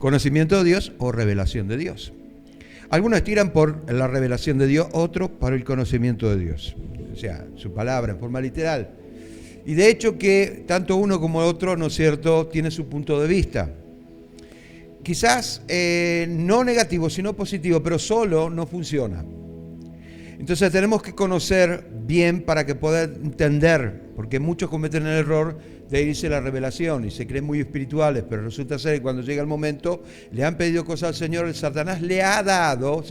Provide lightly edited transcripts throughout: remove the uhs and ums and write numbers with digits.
conocimiento de Dios o revelación de Dios. Algunos tiran por la revelación de Dios, otros por el conocimiento de Dios. O sea, su palabra en forma literal. Y de hecho que tanto uno como otro, ¿no es cierto?, tiene su punto de vista. Quizás no negativo, sino positivo, pero solo no funciona. Entonces tenemos que conocer bien para que pueda entender, porque muchos cometen el error de irse a la revelación y se creen muy espirituales, pero resulta ser que cuando llega el momento, le han pedido cosas al Señor, el Satanás le ha dado,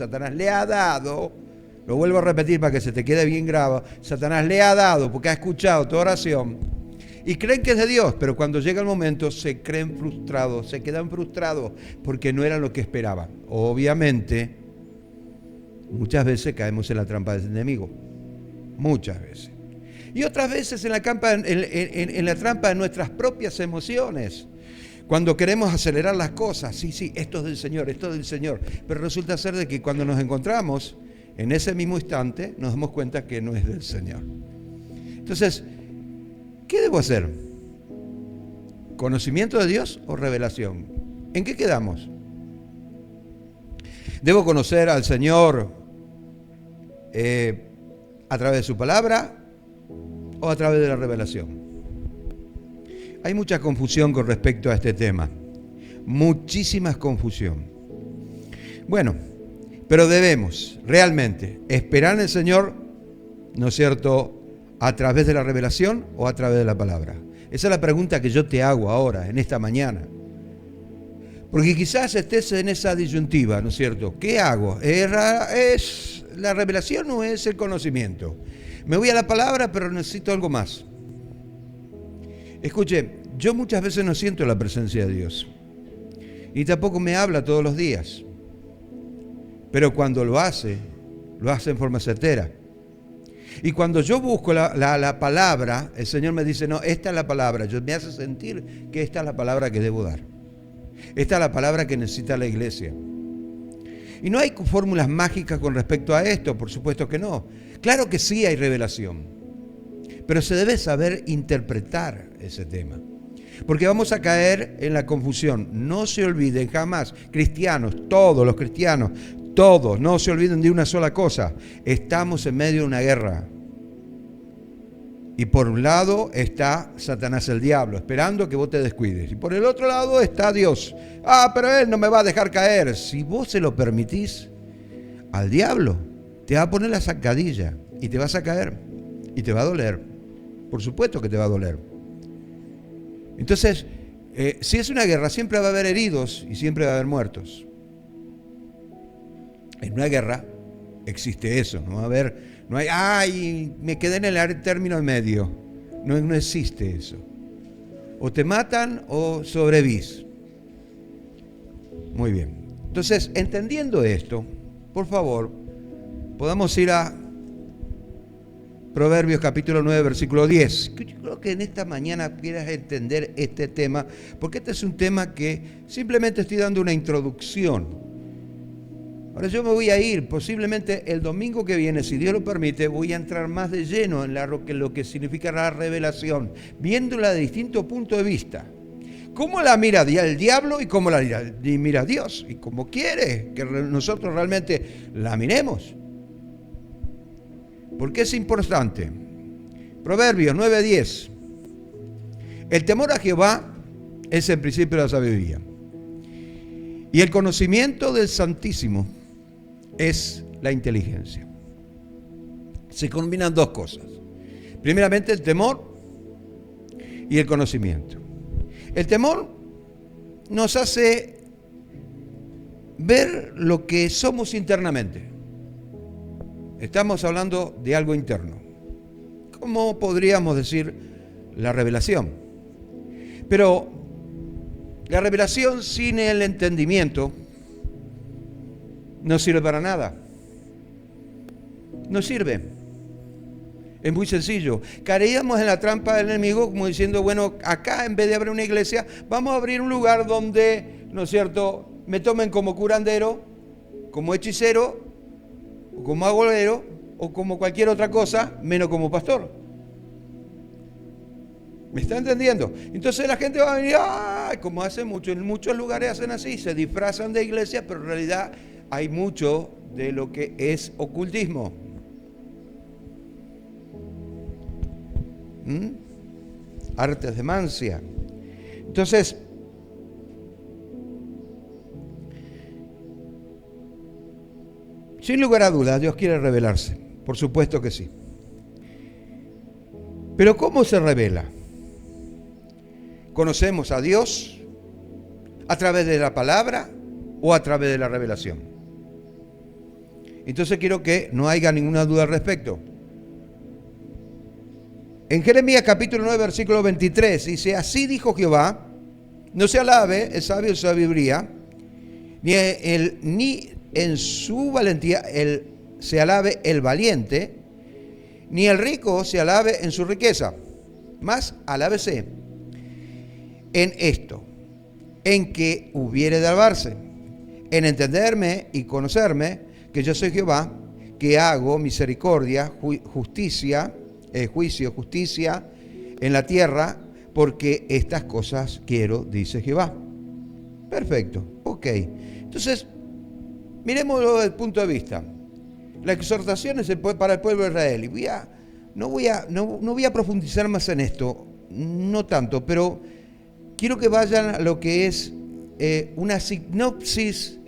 lo vuelvo a repetir para que se te quede bien grabado, Satanás le ha dado, porque ha escuchado tu oración, y creen que es de Dios, pero cuando llega el momento se creen frustrados, se quedan frustrados, porque no era lo que esperaban. Obviamente, muchas veces caemos en la trampa del enemigo, muchas veces. Y otras veces en la trampa de nuestras propias emociones. Cuando queremos acelerar las cosas, sí, esto es del Señor. Pero resulta ser de que cuando nos encontramos en ese mismo instante, nos damos cuenta que no es del Señor. Entonces, ¿qué debo hacer? ¿Conocimiento de Dios o revelación? ¿En qué quedamos? ¿Debo conocer al Señor a través de su palabra o a través de la revelación? Hay mucha confusión con respecto a este tema. Muchísima confusión. Bueno, pero debemos realmente esperar en el Señor, ¿no es cierto?, a través de la revelación o a través de la palabra. Esa es la pregunta que yo te hago ahora, en esta mañana. Porque quizás estés en esa disyuntiva, ¿no es cierto? ¿Qué hago? ¿Es la revelación o es el conocimiento? Me voy a la palabra, pero necesito algo más. Escuche, yo muchas veces no siento la presencia de Dios. Y tampoco me habla todos los días. Pero cuando lo hace en forma certera. Y cuando yo busco la palabra, el Señor me dice, no, esta es la palabra. Me hace sentir que esta es la palabra que debo dar. Esta es la palabra que necesita la iglesia. Y no hay fórmulas mágicas con respecto a esto, por supuesto que no. Claro que sí hay revelación, pero se debe saber interpretar ese tema. Porque vamos a caer en la confusión. No se olviden jamás, cristianos, todos los cristianos, todos, no se olviden de una sola cosa. Estamos en medio de una guerra. Y por un lado está Satanás, el diablo, esperando que vos te descuides. Y por el otro lado está Dios. Pero Él no me va a dejar caer. Si vos se lo permitís al diablo, te va a poner la zancadilla y te vas a caer. Y te va a doler. Por supuesto que te va a doler. Entonces, si es una guerra, siempre va a haber heridos y siempre va a haber muertos. En una guerra existe eso, no va a haber... No hay, me quedé en el término medio. No existe eso. O te matan o sobrevivís. Muy bien. Entonces, entendiendo esto, por favor, podamos ir a Proverbios capítulo 9, versículo 10. Yo creo que en esta mañana quieras entender este tema, porque este es un tema que simplemente estoy dando una introducción. Ahora yo me voy a ir, posiblemente el domingo que viene, si Dios lo permite, voy a entrar más de lleno en lo que significa la revelación, viéndola de distintos puntos de vista. ¿Cómo la mira el diablo y cómo la mira Dios? Y cómo quiere que nosotros realmente la miremos. Porque es importante. Proverbios 9:10. El temor a Jehová es el principio de la sabiduría. Y el conocimiento del Santísimo es la inteligencia. Se combinan dos cosas. Primeramente el temor y el conocimiento. El temor nos hace ver lo que somos internamente. Estamos hablando de algo interno. ¿Cómo podríamos decir la revelación? Pero la revelación sin el entendimiento no sirve para nada. No sirve. Es muy sencillo. Caeríamos en la trampa del enemigo como diciendo, bueno, acá en vez de abrir una iglesia, vamos a abrir un lugar donde, ¿no es cierto?, me tomen como curandero, como hechicero, o como agorero, o como cualquier otra cosa, menos como pastor. ¿Me está entendiendo? Entonces la gente va a venir, como hace mucho, en muchos lugares hacen así, se disfrazan de iglesia, pero en realidad hay mucho de lo que es ocultismo. Artes de mancia. Entonces, sin lugar a dudas, Dios quiere revelarse, por supuesto que sí. Pero ¿cómo se revela? ¿Conocemos a Dios a través de la palabra o a través de la revelación? Entonces quiero que no haya ninguna duda al respecto. En Jeremías capítulo 9, versículo 23, dice, así dijo Jehová, no se alabe el sabio en su sabiduría, ni en su valentía se alabe el valiente, ni el rico se alabe en su riqueza, mas alábese en esto, en que hubiere de alabarse, en entenderme y conocerme, que yo soy Jehová, que hago misericordia, justicia en la tierra, porque estas cosas quiero, dice Jehová. Perfecto, ok. Entonces, miremoslo desde el punto de vista. La exhortación es para el pueblo de Israel. Y no voy a profundizar más en esto, no tanto, pero quiero que vayan a lo que es una sinopsis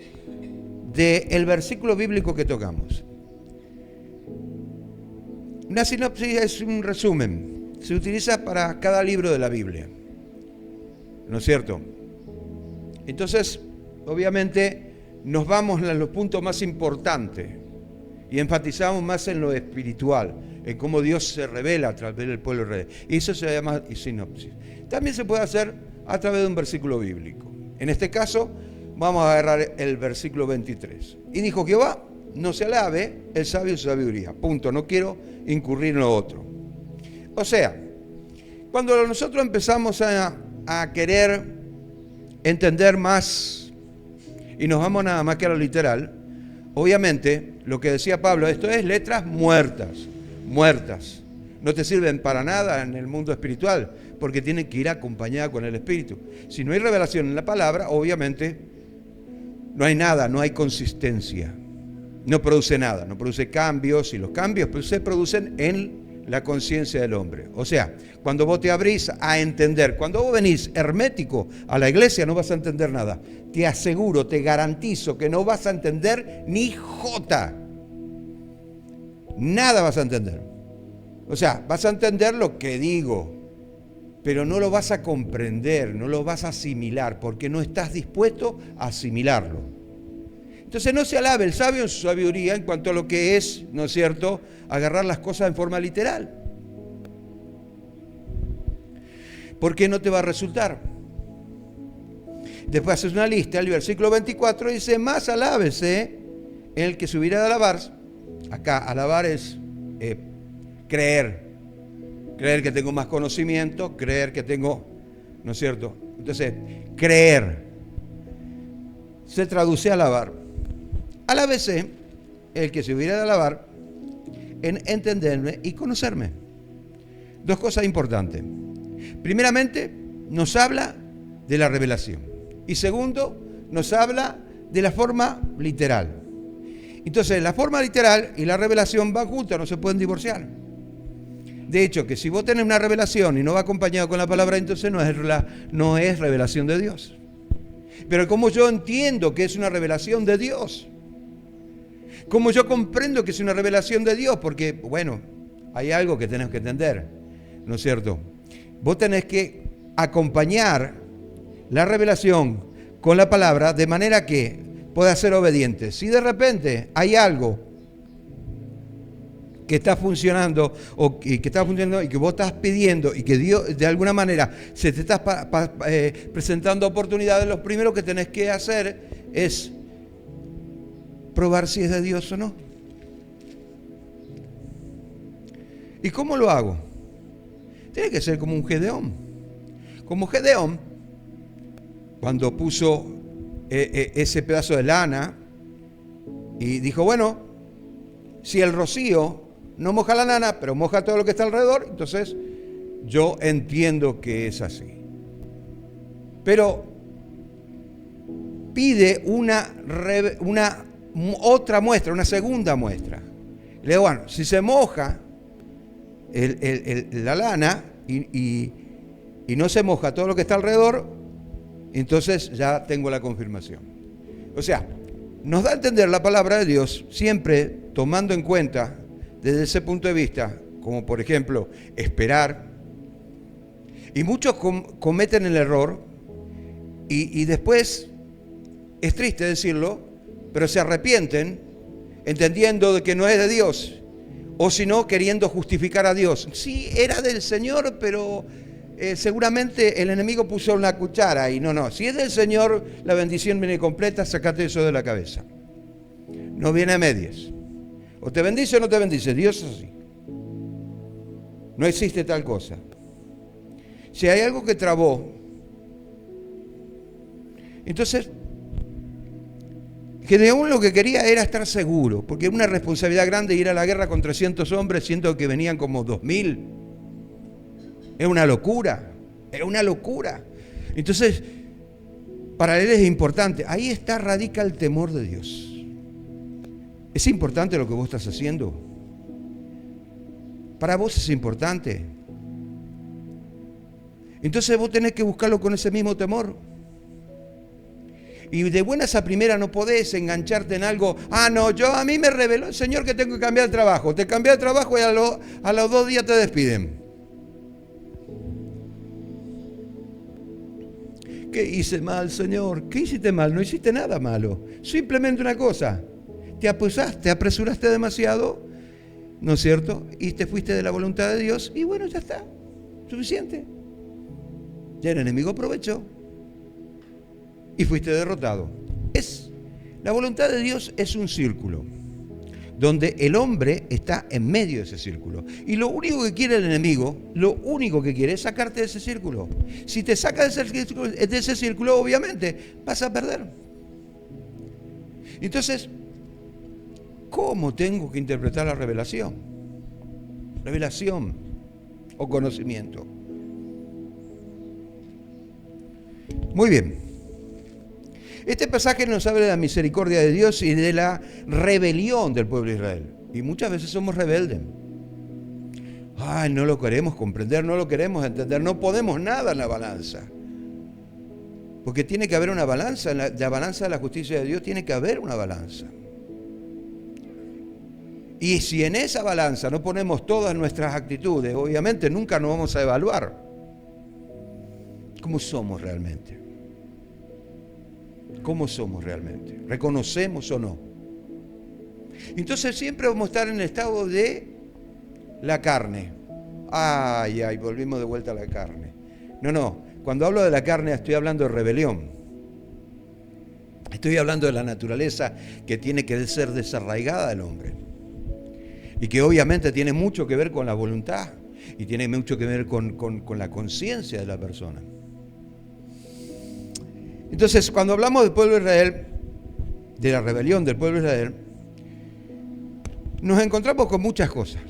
del versículo bíblico que tocamos. Una sinopsis es un resumen, se utiliza para cada libro de la Biblia, ¿no es cierto? Entonces, obviamente, nos vamos a los puntos más importantes y enfatizamos más en lo espiritual, en cómo Dios se revela a través del pueblo de Israel. Y eso se llama sinopsis. También se puede hacer a través de un versículo bíblico. En este caso, vamos a agarrar el versículo 23. Y dijo Jehová, no se alabe el sabio en su sabiduría. Punto. No quiero incurrir en lo otro. O sea, cuando nosotros empezamos a querer entender más y nos vamos nada más que a lo literal, obviamente, lo que decía Pablo, esto es letras muertas. No te sirven para nada en el mundo espiritual, porque tienen que ir acompañadas con el Espíritu. Si no hay revelación en la palabra, obviamente, no hay nada, no hay consistencia. No produce nada, no produce cambios, y los cambios se producen en la conciencia del hombre. O sea, cuando vos te abrís a entender, cuando vos venís hermético a la iglesia, no vas a entender nada. Te aseguro, te garantizo que no vas a entender ni jota. Nada vas a entender. O sea, vas a entender lo que digo, pero no lo vas a comprender, no lo vas a asimilar, porque no estás dispuesto a asimilarlo. Entonces no se alabe el sabio en su sabiduría en cuanto a lo que es, ¿no es cierto?, agarrar las cosas en forma literal. Porque no te va a resultar. Después haces una lista, el versículo 24 dice, más alábese el que se hubiera de alabar. Acá, alabar es creer que tengo más conocimiento, creer que tengo, ¿no es cierto? Entonces, creer se traduce a alabar. Alábese el que se hubiera de alabar en entenderme y conocerme. Dos cosas importantes. Primeramente, nos habla de la revelación. Y segundo, nos habla de la forma literal. Entonces, la forma literal y la revelación van juntas, no se pueden divorciar. De hecho, que si vos tenés una revelación y no va acompañado con la palabra, entonces no es revelación de Dios. Pero como yo entiendo que es una revelación de Dios, como yo comprendo que es una revelación de Dios, porque, bueno, hay algo que tenés que entender, ¿no es cierto? Vos tenés que acompañar la revelación con la palabra de manera que pueda ser obediente. Si de repente hay algo que está funcionando y que vos estás pidiendo y que Dios de alguna manera se te está presentando oportunidades, lo primero que tenés que hacer es probar si es de Dios o no. ¿Y cómo lo hago? Tiene que ser como un Gedeón. Como Gedeón, cuando puso ese pedazo de lana y dijo, bueno, si el rocío no moja la lana, pero moja todo lo que está alrededor, entonces yo entiendo que es así. Pero pide una otra muestra, una segunda muestra. Le digo, bueno, si se moja la lana y no se moja todo lo que está alrededor, entonces ya tengo la confirmación. O sea, nos da a entender la palabra de Dios siempre tomando en cuenta desde ese punto de vista, como por ejemplo, esperar. Y muchos cometen el error y después, es triste decirlo, pero se arrepienten entendiendo de que no es de Dios, o si no, queriendo justificar a Dios. Sí, era del Señor, pero seguramente el enemigo puso una cuchara y no, si es del Señor, la bendición viene completa, sacate eso de la cabeza. No viene a medias. O te bendice o no te bendice, Dios es así. No existe tal cosa. Si hay algo que trabó, entonces Gedeón lo que quería era estar seguro, porque era una responsabilidad grande ir a la guerra con 300 hombres, siendo que venían como 2000. Es una locura, es una locura. Entonces, para él es importante. Ahí radica el temor de Dios. ¿Es importante lo que vos estás haciendo? Para vos es importante. Entonces vos tenés que buscarlo con ese mismo temor. Y de buenas a primeras no podés engancharte en algo. No, a mí me reveló el Señor que tengo que cambiar de trabajo. Te cambié de trabajo y a los 2 días te despiden. ¿Qué hice mal, Señor? ¿Qué hiciste mal? No hiciste nada malo. Simplemente una cosa. Te apresuraste demasiado, ¿no es cierto? Y te fuiste de la voluntad de Dios y bueno, ya está. Suficiente. Ya el enemigo aprovechó y fuiste derrotado. La voluntad de Dios es un círculo donde el hombre está en medio de ese círculo. Y lo único que quiere el enemigo, lo único que quiere es sacarte de ese círculo. Si te saca de ese círculo, obviamente vas a perder. Entonces, ¿cómo tengo que interpretar la revelación? Revelación o conocimiento. Muy bien. Este pasaje nos habla de la misericordia de Dios y de la rebelión del pueblo de Israel. Y muchas veces somos rebeldes. No lo queremos comprender, no lo queremos entender, no podemos nada en la balanza. Porque tiene que haber una balanza, en la balanza de la justicia de Dios tiene que haber una balanza. Y si en esa balanza no ponemos todas nuestras actitudes, obviamente nunca nos vamos a evaluar cómo somos realmente. ¿Cómo somos realmente? ¿Reconocemos o no? Entonces siempre vamos a estar en el estado de la carne. Volvimos de vuelta a la carne. No, cuando hablo de la carne estoy hablando de rebelión. Estoy hablando de la naturaleza que tiene que ser desarraigada del hombre. Y que obviamente tiene mucho que ver con la voluntad y tiene mucho que ver con la conciencia de la persona. Entonces, cuando hablamos del pueblo de Israel, de la rebelión del pueblo de Israel, nos encontramos con muchas cosas,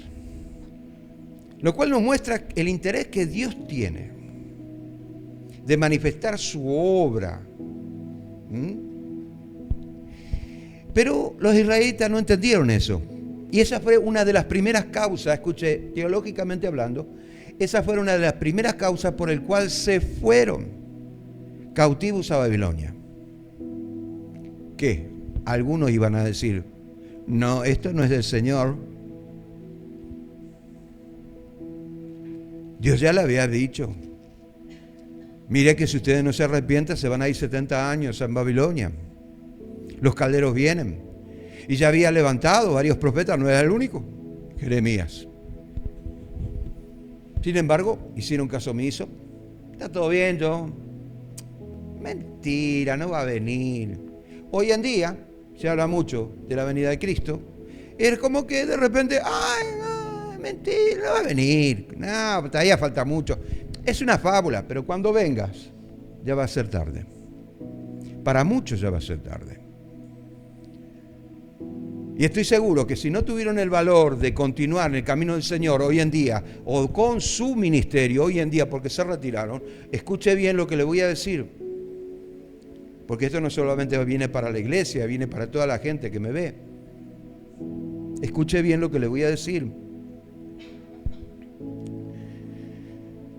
lo cual nos muestra el interés que Dios tiene de manifestar su obra. Pero los israelitas no entendieron eso. Y esa fue una de las primeras causas, escuche, teológicamente hablando, esa fue una de las primeras causas por el cual se fueron cautivos a Babilonia. ¿Qué? Algunos iban a decir, no, esto no es del Señor. Dios ya le había dicho, mire que si ustedes no se arrepientan se van a ir 70 años en Babilonia. Los calderos vienen. Y ya había levantado varios profetas, no era el único, Jeremías. Sin embargo, hicieron caso omiso. Está todo bien, mentira, no va a venir. Hoy en día se habla mucho de la venida de Cristo. Es como que de repente, no, mentira, no va a venir. No, todavía falta mucho. Es una fábula, pero cuando vengas ya va a ser tarde. Para muchos ya va a ser tarde. Y estoy seguro que si no tuvieron el valor de continuar en el camino del Señor hoy en día, o con su ministerio hoy en día porque se retiraron, escuche bien lo que le voy a decir. Porque esto no solamente viene para la iglesia, viene para toda la gente que me ve. Escuche bien lo que le voy a decir.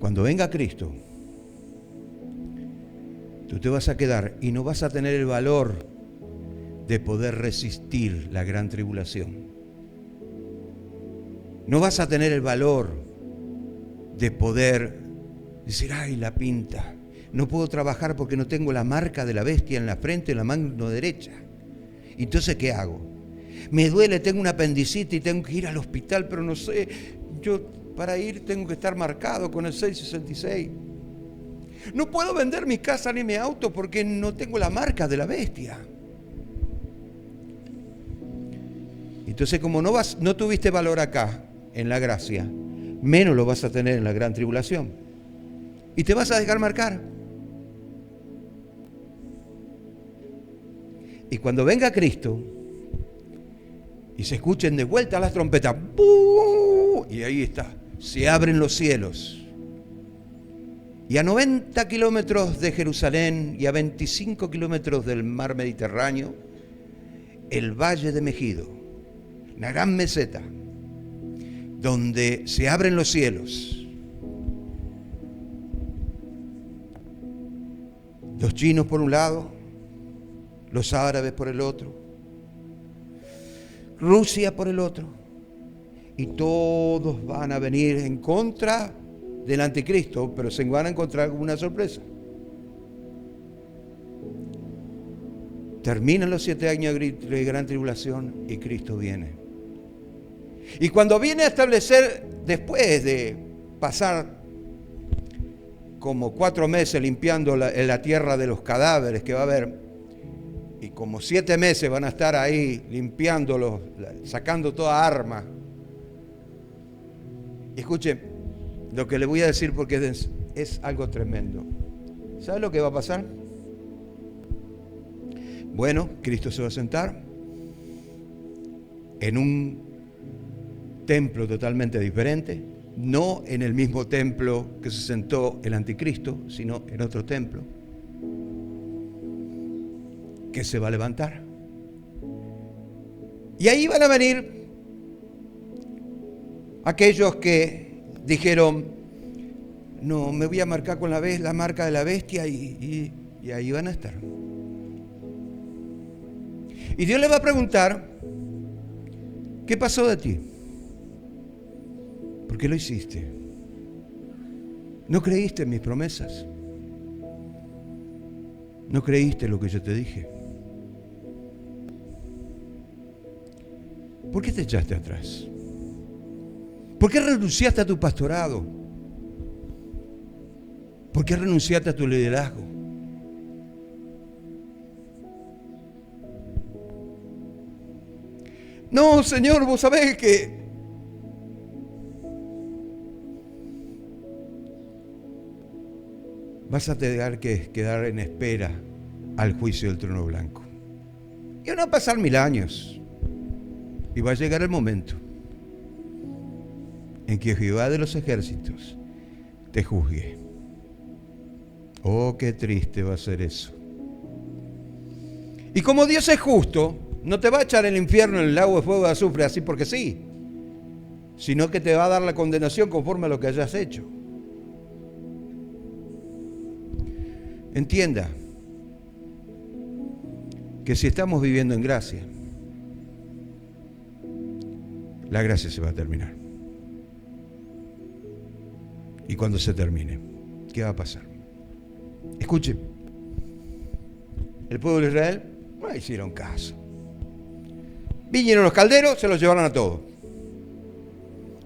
Cuando venga Cristo, tú te vas a quedar y no vas a tener el valor de poder resistir la gran tribulación. No vas a tener el valor de poder decir, ay, la pinta. No puedo trabajar porque no tengo la marca de la bestia en la frente, en la mano derecha. Entonces, ¿qué hago? Me duele, tengo una apendicitis y tengo que ir al hospital, pero no sé, yo para ir tengo que estar marcado con el 666. No puedo vender mi casa ni mi auto porque no tengo la marca de la bestia. Entonces, como no tuviste valor acá, en la gracia, menos lo vas a tener en la gran tribulación. Y te vas a dejar marcar. Y cuando venga Cristo, y se escuchen de vuelta las trompetas, ¡buu! Y ahí está, se abren los cielos. Y a 90 kilómetros de Jerusalén y a 25 kilómetros del mar Mediterráneo, el Valle de Megido, una gran meseta, donde se abren los cielos. Los chinos por un lado, los árabes por el otro, Rusia por el otro, y todos van a venir en contra del anticristo, pero se van a encontrar con una sorpresa. Terminan los 7 años de gran tribulación y Cristo viene. Y cuando viene a establecer, después de pasar como 4 meses limpiando la tierra de los cadáveres que va a haber, y como 7 meses van a estar ahí limpiándolos, sacando toda arma. Y escuchen lo que le voy a decir porque es algo tremendo. ¿Sabe lo que va a pasar? Bueno, Cristo se va a sentar en un templo totalmente diferente, no en el mismo templo que se sentó el anticristo, sino en otro templo, que se va a levantar. Y ahí van a venir aquellos que dijeron, no, me voy a marcar con la marca de la bestia y ahí van a estar. Y Dios le va a preguntar, ¿qué pasó de ti? ¿Por qué lo hiciste? ¿No creíste en mis promesas? ¿No creíste lo que yo te dije? ¿Por qué te echaste atrás? ¿Por qué renunciaste a tu pastorado? ¿Por qué renunciaste a tu liderazgo? No, Señor, vos sabés que vas a tener que quedar en espera al juicio del trono blanco. Y van a pasar 1000 años. Y va a llegar el momento en que Jehová de los ejércitos te juzgue. Oh, qué triste va a ser eso. Y como Dios es justo, no te va a echar el infierno en el lago de fuego de azufre así porque sí, sino que te va a dar la condenación conforme a lo que hayas hecho. Entienda que si estamos viviendo en gracia, la gracia se va a terminar. Y cuando se termine, ¿qué va a pasar? Escuche, el pueblo de Israel no hicieron caso. Vinieron los calderos, se los llevaron a todos.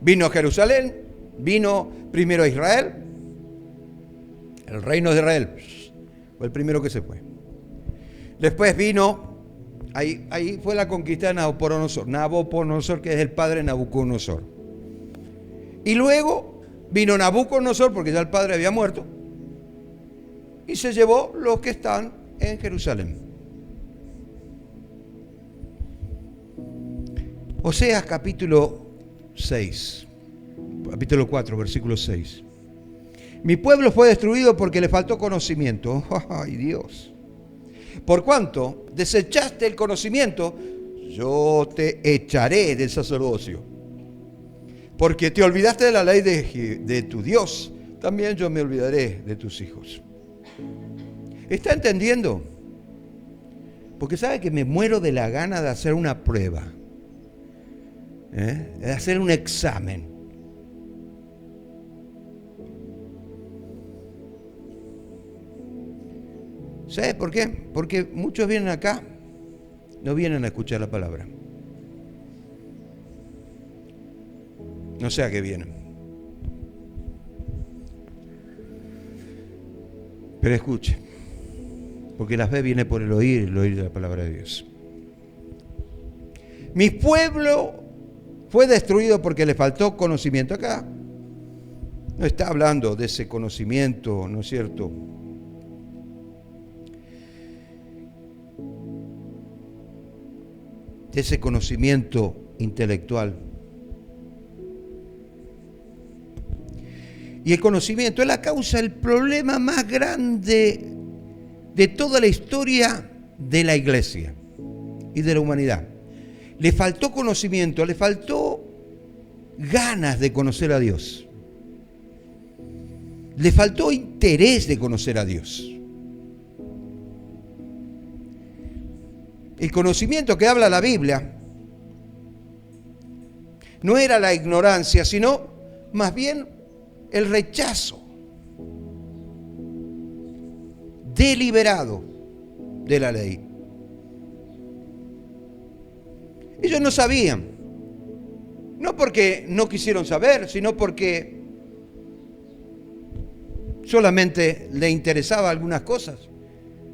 Vino a Jerusalén, vino primero a Israel, el reino de Israel fue el primero que se fue. Después vino, ahí fue la conquista de Nabucodonosor, que es el padre de Nabucodonosor. Y luego vino Nabucodonosor, porque ya el padre había muerto, y se llevó los que están en Jerusalén. Oseas capítulo 6, capítulo 4, versículo 6. Mi pueblo fue destruido porque le faltó conocimiento. ¡Ay, Dios! Por cuanto desechaste el conocimiento, yo te echaré del sacerdocio. Porque te olvidaste de la ley de tu Dios, también yo me olvidaré de tus hijos. ¿Está entendiendo? Porque sabe que me muero de la gana de hacer una prueba, de hacer un examen. ¿Sabe por qué? Porque muchos vienen acá, no vienen a escuchar la palabra. No sé a qué vienen. Pero escuche, porque la fe viene por el oír de la palabra de Dios. Mi pueblo fue destruido porque le faltó conocimiento. Acá no está hablando de ese conocimiento, ¿no es cierto?, de ese conocimiento intelectual. Y el conocimiento es la causa, el problema más grande de toda la historia de la iglesia y de la humanidad. Le faltó conocimiento, le faltó ganas de conocer a Dios. Le faltó interés de conocer a Dios. El conocimiento que habla la Biblia no era la ignorancia, sino más bien el rechazo deliberado de la ley. Ellos no sabían, no porque no quisieron saber, sino porque solamente le interesaba algunas cosas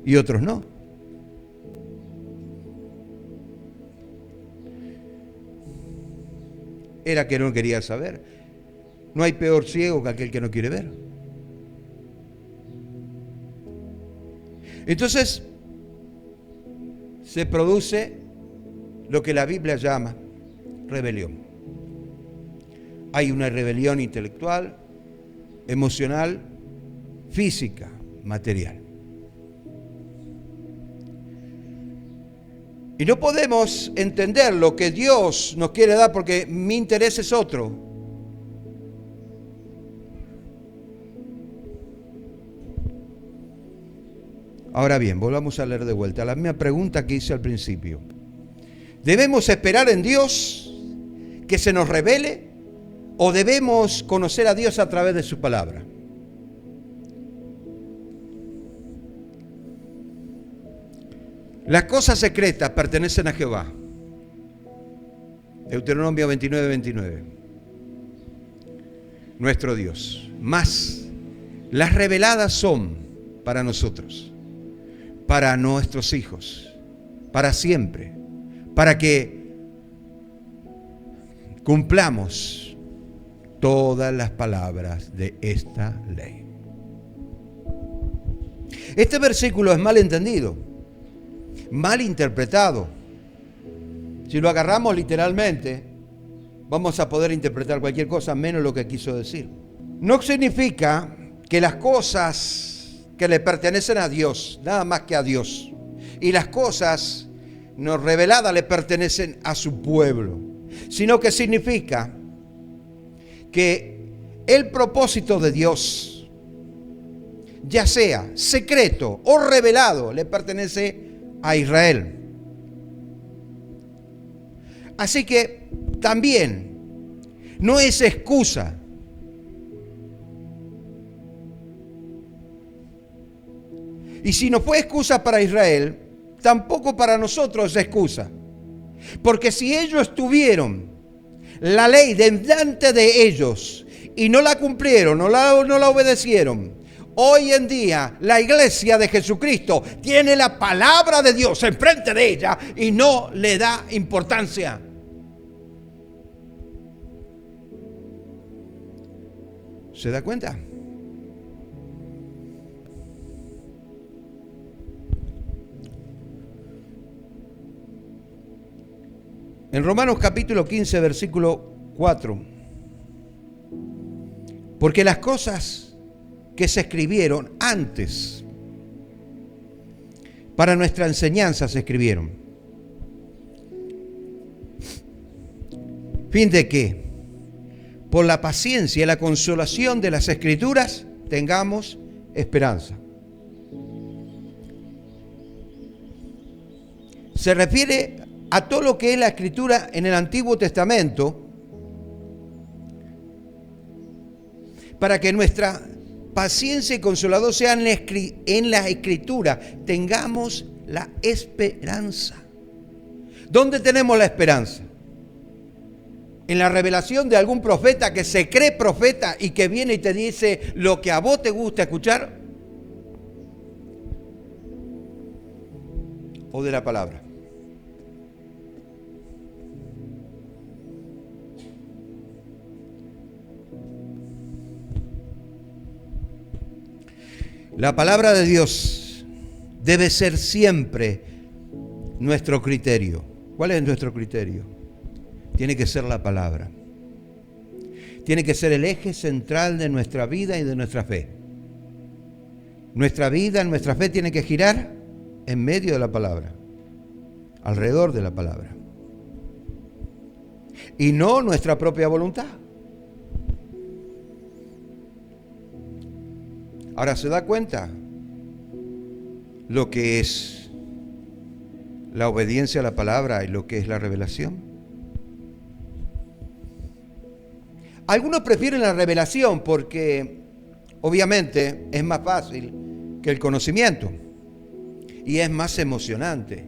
y otros no. Era que no quería saber. No hay peor ciego que aquel que no quiere ver. Entonces, se produce lo que la Biblia llama rebelión. Hay una rebelión intelectual, emocional, física, material. Y no podemos entender lo que Dios nos quiere dar porque mi interés es otro. Ahora bien, volvamos a leer de vuelta la misma pregunta que hice al principio. ¿Debemos esperar en Dios que se nos revele o debemos conocer a Dios a través de su palabra? Las cosas secretas pertenecen a Jehová. Deuteronomio 29, 29. Nuestro Dios. Mas las reveladas son para nosotros, para nuestros hijos, para siempre, para que cumplamos todas las palabras de esta ley. Este versículo es mal entendido, mal interpretado. Si lo agarramos literalmente, vamos a poder interpretar cualquier cosa menos lo que quiso decir. No significa que las cosas que le pertenecen a Dios, nada más que a Dios, y las cosas no reveladas le pertenecen a su pueblo, sino que significa que el propósito de Dios, ya sea secreto o revelado, le pertenece a Israel. Así que también no es excusa y si no fue excusa para Israel, tampoco para nosotros es excusa. Porque si ellos tuvieron la ley delante de ellos y no la cumplieron, no la obedecieron, hoy en día la iglesia de Jesucristo tiene la palabra de Dios enfrente de ella y no le da importancia. ¿Se da cuenta? En Romanos capítulo 15, versículo 4. Porque las cosas que se escribieron antes, para nuestra enseñanza se escribieron. Fin de que, por la paciencia y la consolación de las Escrituras, tengamos esperanza. Se refiere a todo lo que es la Escritura en el Antiguo Testamento, para que nuestra paciencia y consolador sean en la Escritura, tengamos la esperanza. ¿Dónde tenemos la esperanza? ¿En la revelación de algún profeta que se cree profeta y que viene y te dice lo que a vos te gusta escuchar? ¿O de la palabra? La palabra de Dios debe ser siempre nuestro criterio. ¿Cuál es nuestro criterio? Tiene que ser la palabra. Tiene que ser el eje central de nuestra vida y de nuestra fe. Nuestra vida, nuestra fe tiene que girar en medio de la palabra, alrededor de la palabra. Y no nuestra propia voluntad. Ahora, ¿se da cuenta lo que es la obediencia a la palabra y lo que es la revelación? Algunos prefieren la revelación porque obviamente es más fácil que el conocimiento y es más emocionante.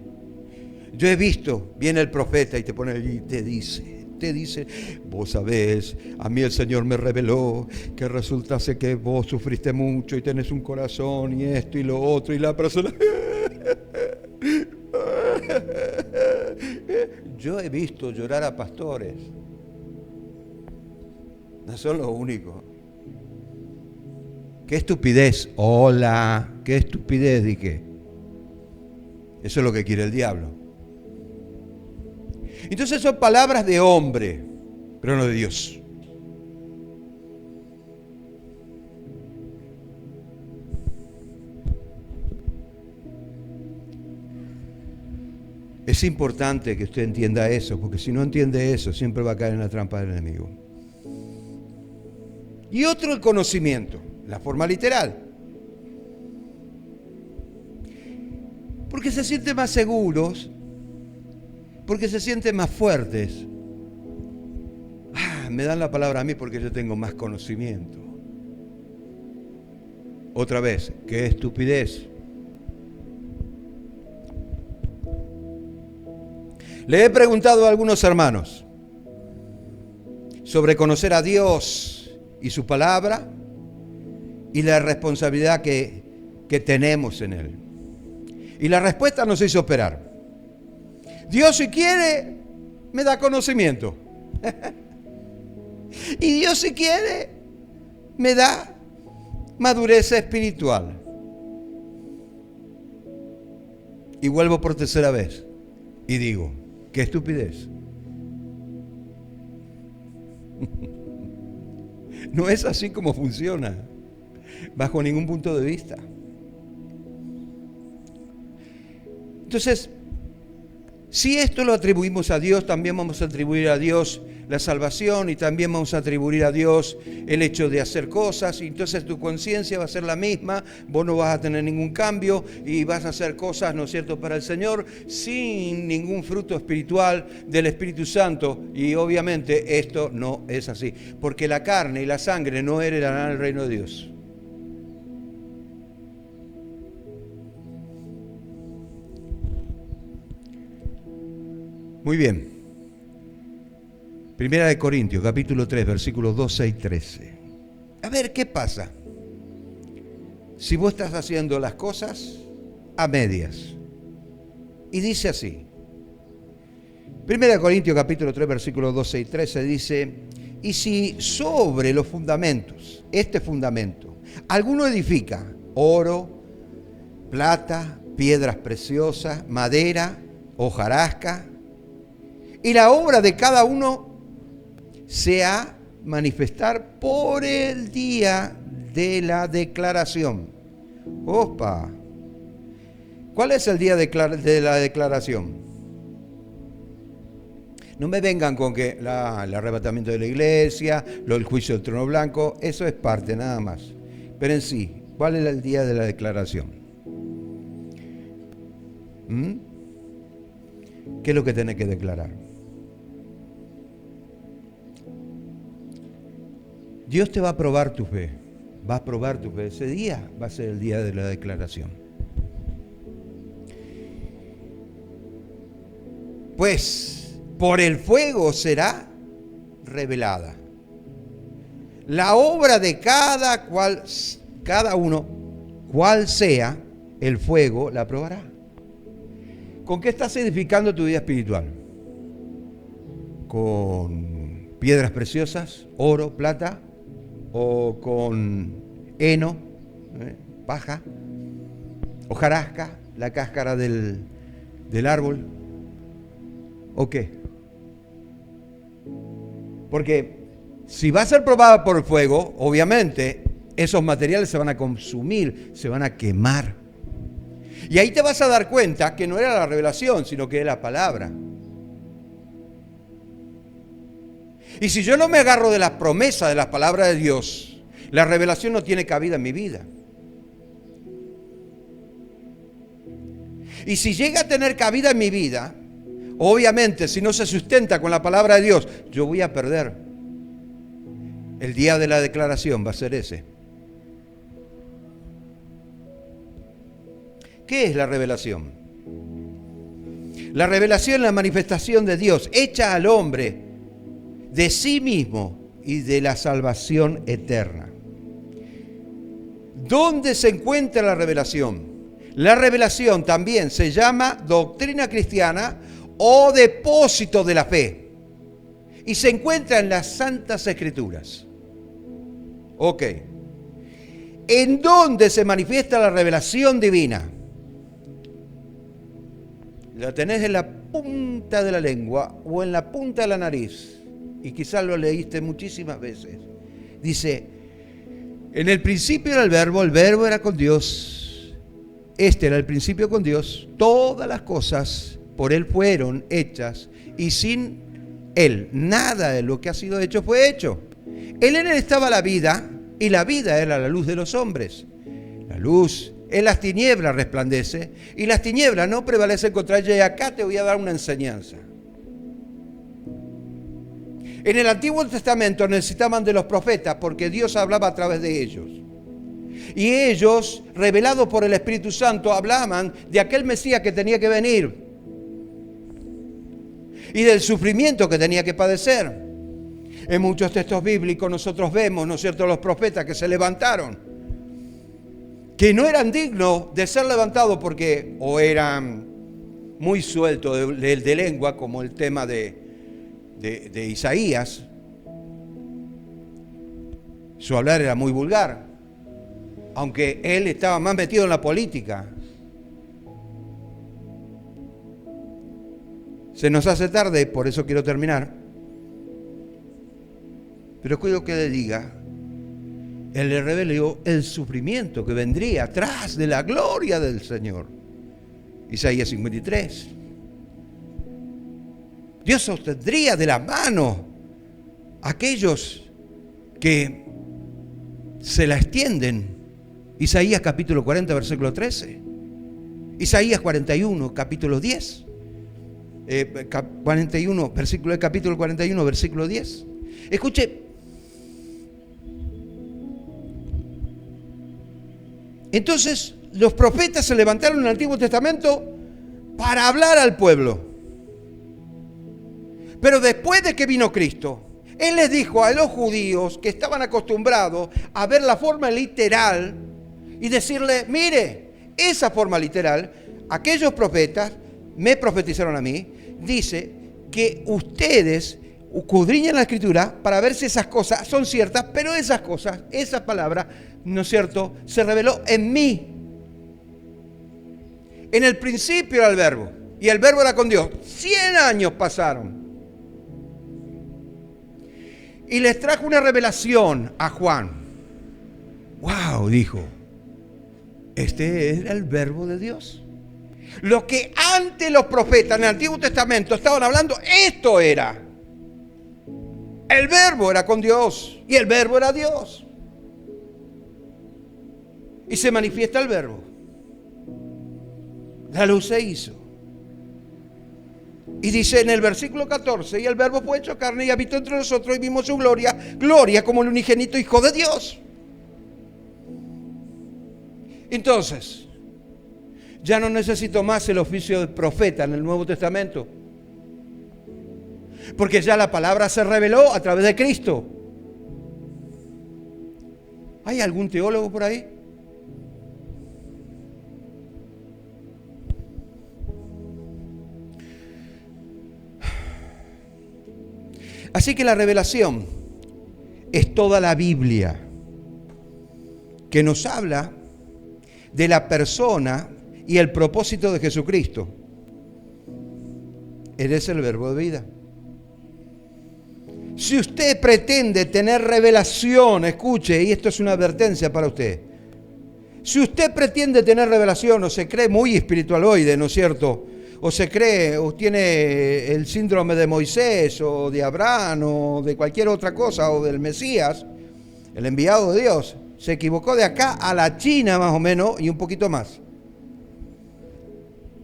Yo he visto, viene el profeta y te pone allí y te dice, vos sabés, a mí el Señor me reveló que resultase que vos sufriste mucho y tenés un corazón y esto y lo otro, y la persona... Yo he visto llorar a pastores. No son los únicos. ¡Qué estupidez! Hola, qué estupidez, dije. Eso es lo que quiere el diablo. Entonces son palabras de hombre, pero no de Dios. Es importante que usted entienda eso, porque si no entiende eso, siempre va a caer en la trampa del enemigo. Y otro, el conocimiento, la forma literal. Porque se sienten más seguros, porque se sienten más fuertes. Me dan la palabra a mí porque yo tengo más conocimiento. Otra vez, qué estupidez. Le he preguntado a algunos hermanos sobre conocer a Dios y su palabra y la responsabilidad que tenemos en Él. Y la respuesta nos hizo esperar. Dios, si quiere, me da conocimiento. Y Dios, si quiere, me da madurez espiritual. Y vuelvo por tercera vez y digo, qué estupidez. No es así como funciona, bajo ningún punto de vista. Entonces, si esto lo atribuimos a Dios, también vamos a atribuir a Dios la salvación y también vamos a atribuir a Dios el hecho de hacer cosas, y entonces tu conciencia va a ser la misma, vos no vas a tener ningún cambio y vas a hacer cosas, ¿no es cierto?, para el Señor sin ningún fruto espiritual del Espíritu Santo, y obviamente esto no es así, porque la carne y la sangre no heredarán el reino de Dios. Muy bien. Primera de Corintios, capítulo 3, versículos 12 y 13. A ver, ¿qué pasa si vos estás haciendo las cosas a medias? Y dice así. Primera de Corintios, capítulo 3, versículos 12 y 13, dice, y si sobre los fundamentos, este fundamento, alguno edifica oro, plata, piedras preciosas, madera, hojarasca, y la obra de cada uno se ha manifestar por el día de la declaración. ¡Opa! ¿Cuál es el día de la declaración? No me vengan con que el arrebatamiento de la iglesia, el juicio del trono blanco, eso es parte nada más. Pero en sí, ¿cuál es el día de la declaración? ¿Qué es lo que tenés que declarar? Dios te va a probar tu fe. Va a probar tu fe. Ese día va a ser el día de la declaración. Pues por el fuego será revelada la obra de cada uno, cual sea el fuego, la probará. ¿Con qué estás edificando tu vida espiritual? ¿Con piedras preciosas, oro, plata? ¿O con heno, paja? ¿Hojarasca, la cáscara del árbol? ¿O qué? Porque si va a ser probada por el fuego, obviamente esos materiales se van a consumir, se van a quemar. Y ahí te vas a dar cuenta que no era la revelación, sino que era la palabra. Y si yo no me agarro de la promesa de las palabras de Dios, la revelación no tiene cabida en mi vida. Y si llega a tener cabida en mi vida, obviamente, si no se sustenta con la palabra de Dios, yo voy a perder. El día de la declaración va a ser ese. ¿Qué es la revelación? La revelación es la manifestación de Dios, hecha al hombre de sí mismo y de la salvación eterna. ¿Dónde se encuentra la revelación? La revelación también se llama doctrina cristiana o depósito de la fe. Y se encuentra en las Santas Escrituras. Ok. ¿En dónde se manifiesta la revelación divina? La tenés en la punta de la lengua o en la punta de la nariz. Y quizás lo leíste muchísimas veces. Dice, en el principio era el verbo era con Dios. Este era el principio con Dios. Todas las cosas por Él fueron hechas y sin Él nada de lo que ha sido hecho fue hecho. En Él estaba la vida y la vida era la luz de los hombres. La luz en las tinieblas resplandece y las tinieblas no prevalecen contra ella. Y acá te voy a dar una enseñanza. En el Antiguo Testamento necesitaban de los profetas porque Dios hablaba a través de ellos. Y ellos, revelados por el Espíritu Santo, hablaban de aquel Mesías que tenía que venir y del sufrimiento que tenía que padecer. En muchos textos bíblicos nosotros vemos, ¿no es cierto?, los profetas que se levantaron, que no eran dignos de ser levantados porque o eran muy sueltos de lengua, como el tema de Isaías. Su hablar era muy vulgar, aunque él estaba más metido en la política. Se nos hace tarde, por eso quiero terminar. Pero cuido que le diga, él le reveló el sufrimiento que vendría atrás de la gloria del Señor. Isaías 53. Dios sostendría de la mano a aquellos que se la extienden. Isaías capítulo 40, versículo 13. Isaías 41, capítulo 10. 41, capítulo 41, versículo 10. Escuche. Entonces, los profetas se levantaron en el Antiguo Testamento para hablar al pueblo. Pero después de que vino Cristo, Él les dijo a los judíos que estaban acostumbrados a ver la forma literal y decirle, mire, esa forma literal, aquellos profetas me profetizaron a mí, dice que ustedes escudriñan la Escritura para ver si esas cosas son ciertas, pero esas cosas, esa palabra, ¿no es cierto?, se reveló en mí. En el principio era el verbo, y el verbo era con Dios. 100 años pasaron. y les trajo una revelación a Juan. ¡Wow!, dijo. Este era el verbo de Dios. Lo que antes los profetas en el Antiguo Testamento estaban hablando, esto era. El verbo era con Dios y el verbo era Dios. Y se manifiesta el verbo. La luz se hizo. Y dice en el versículo 14, y el verbo fue hecho carne y habitó entre nosotros y vimos su gloria, gloria como el unigénito Hijo de Dios. Entonces, ya no necesito más el oficio de profeta en el Nuevo Testamento, porque ya la palabra se reveló a través de Cristo. ¿Hay algún teólogo por ahí? Así que la revelación es toda la Biblia que nos habla de la persona y el propósito de Jesucristo. Él es el verbo de vida. Si usted pretende tener revelación, escuche, y esto es una advertencia para usted. Si usted pretende tener revelación o se cree muy espiritualoide, ¿no es cierto?, o se cree, o tiene el síndrome de Moisés, o de Abraham, o de cualquier otra cosa, o del Mesías, el enviado de Dios, se equivocó de acá a la China más o menos, y un poquito más.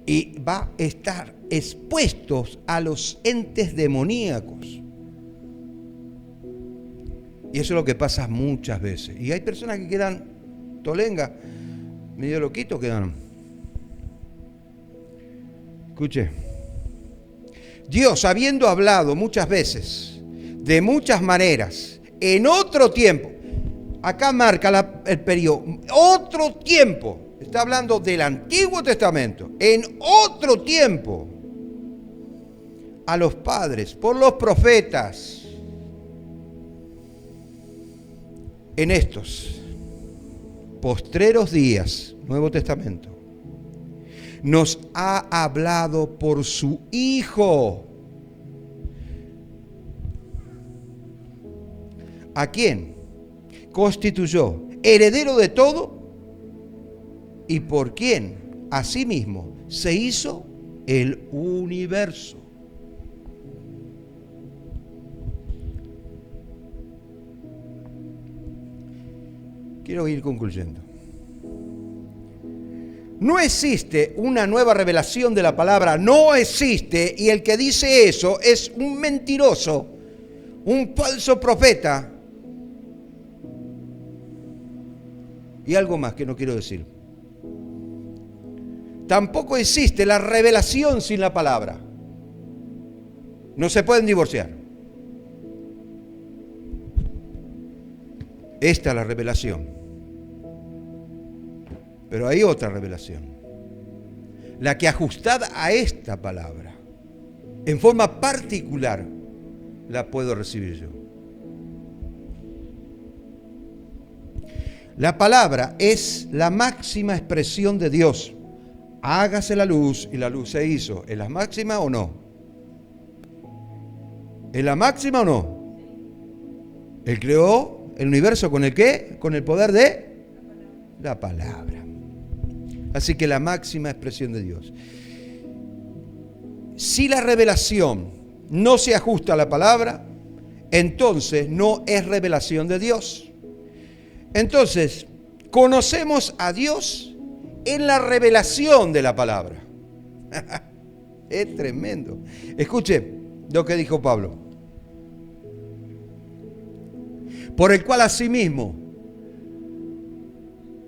Y va a estar expuestos a los entes demoníacos. Y eso es lo que pasa muchas veces. Y hay personas que quedan tolengas, medio loquitos quedan. Escuche, Dios, habiendo hablado muchas veces, de muchas maneras, en otro tiempo, acá marca el periodo, otro tiempo, está hablando del Antiguo Testamento, en otro tiempo, a los padres, por los profetas, en estos postreros días, Nuevo Testamento, nos ha hablado por su Hijo. ¿A quién? Constituyó heredero de todo y por quién asimismo se hizo el universo. Quiero ir concluyendo. No existe una nueva revelación de la palabra, no existe, y el que dice eso es un mentiroso, un falso profeta. Y algo más que no quiero decir. Tampoco existe la revelación sin la palabra. No se pueden divorciar. Esta es la revelación. Pero hay otra revelación, la que ajustada a esta palabra, en forma particular, la puedo recibir yo. La palabra es la máxima expresión de Dios. Hágase la luz y la luz se hizo. ¿Es la máxima o no? ¿Es la máxima o no? Él creó el universo ¿con el qué? Con el poder de la palabra. Así que la máxima expresión de Dios. Si la revelación no se ajusta a la palabra, entonces no es revelación de Dios. Entonces, conocemos a Dios en la revelación de la palabra. Es tremendo. Escuche lo que dijo Pablo. Por el cual asimismo,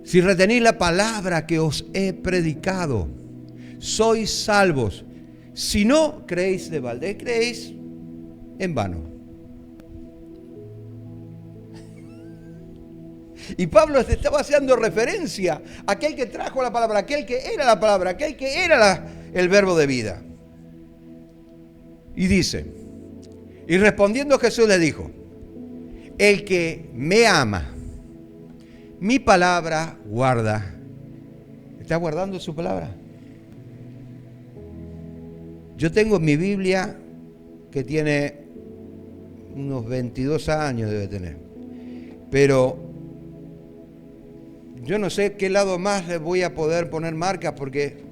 si retenéis la palabra que os he predicado, sois salvos. Si no, creéis de balde, creéis en vano. Y Pablo estaba haciendo referencia a aquel que trajo la palabra, aquel que era la palabra, aquel que era el verbo de vida. Y dice, y respondiendo Jesús le dijo, el que me ama, mi palabra guarda. ¿Está guardando su palabra? Yo tengo mi Biblia que tiene unos 22 años debe tener. Pero yo no sé qué lado más le voy a poder poner marcas porque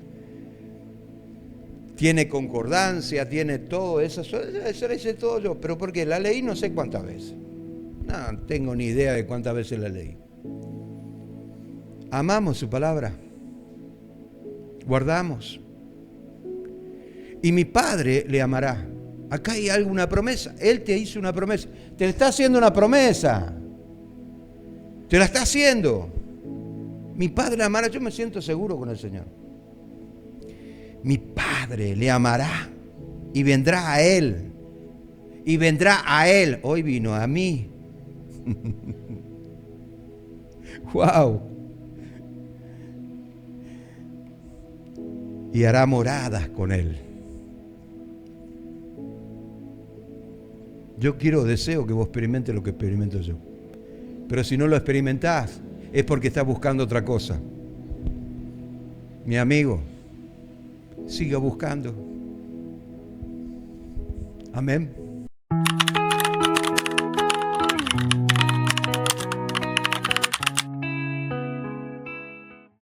tiene concordancia, tiene todo eso lo hice todo yo. Pero porque la leí no sé cuántas veces. No tengo ni idea de cuántas veces la leí. Amamos su palabra. Guardamos. Y mi Padre le amará. Acá hay alguna promesa. Él te hizo una promesa. Te está haciendo una promesa. Te la está haciendo. Mi Padre le amará. Yo me siento seguro con el Señor. Mi Padre le amará y vendrá a Él. Y vendrá a Él. Hoy vino a mí. ¡Wow! Y hará moradas con Él. Yo deseo que vos experimentes lo que experimento yo. Pero si no lo experimentás, es porque estás buscando otra cosa. Mi amigo, siga buscando. Amén.